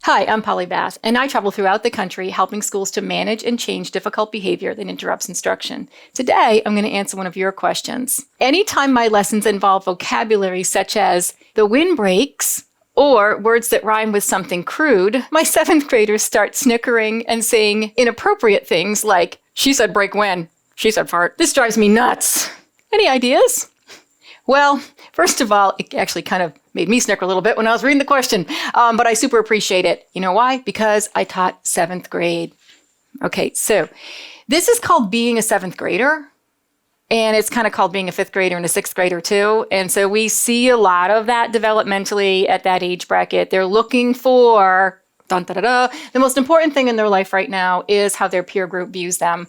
Hi, I'm Polly Bass, and I travel throughout the country helping schools to manage and change difficult behavior that interrupts instruction. Today, I'm going to answer one of your questions. Anytime my lessons involve vocabulary such as the wind breaks or words that rhyme with something crude, my 7th graders start snickering and saying inappropriate things like, she said break when, she said fart. This drives me nuts. Any ideas? Well, first of all, it actually kind of made me snicker a little bit when I was reading the question, but I super appreciate it. You know why? Because I taught 7th grade. Okay, so this is called being a 7th grader, and it's kind of called being a 5th grader and a 6th grader too. And so we see a lot of that developmentally at that age bracket. They're looking for the most important thing in their life right now is how their peer group views them,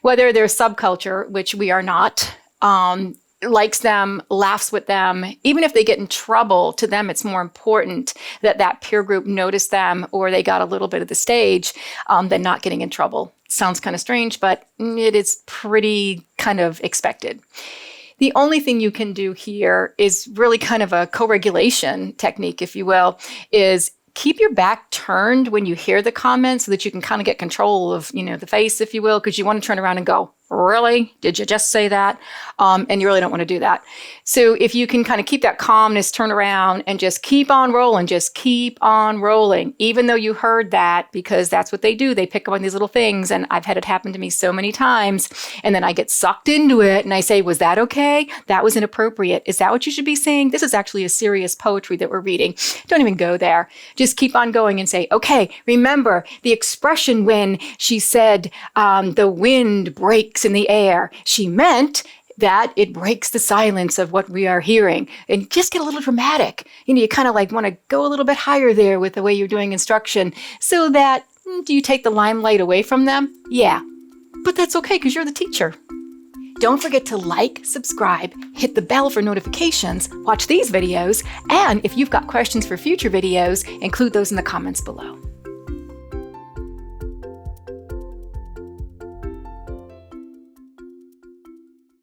whether they're subculture, which we are not, likes them, laughs with them. Even if they get in trouble, to them, it's more important that that peer group noticed them or they got a little bit of the stage than not getting in trouble. Sounds kind of strange, but it is pretty kind of expected. The only thing you can do here is really kind of a co-regulation technique, if you will, is keep your back turned when you hear the comments so that you can kind of get control of, the face, if you will, because you want to turn around and go, really? Did you just say that? And you really don't want to do that. So if you can kind of keep that calmness, turn around and just keep on rolling, even though you heard that, because that's what they do. They pick up on these little things. And I've had it happen to me so many times. And then I get sucked into it and I say, was that okay? That was inappropriate. Is that what you should be saying? This is actually a serious poetry that we're reading. Don't even go there. Just keep on going and say, okay, remember the expression when she said, the wind breaks in the air. She meant that it breaks the silence of what we are hearing, and just get a little dramatic. You kind of want to go a little bit higher there with the way you're doing instruction so that, do you take the limelight away from them? Yeah, but that's okay because you're the teacher. Don't forget to like, subscribe, hit the bell for notifications, watch these videos, and if you've got questions for future videos, include those in the comments below.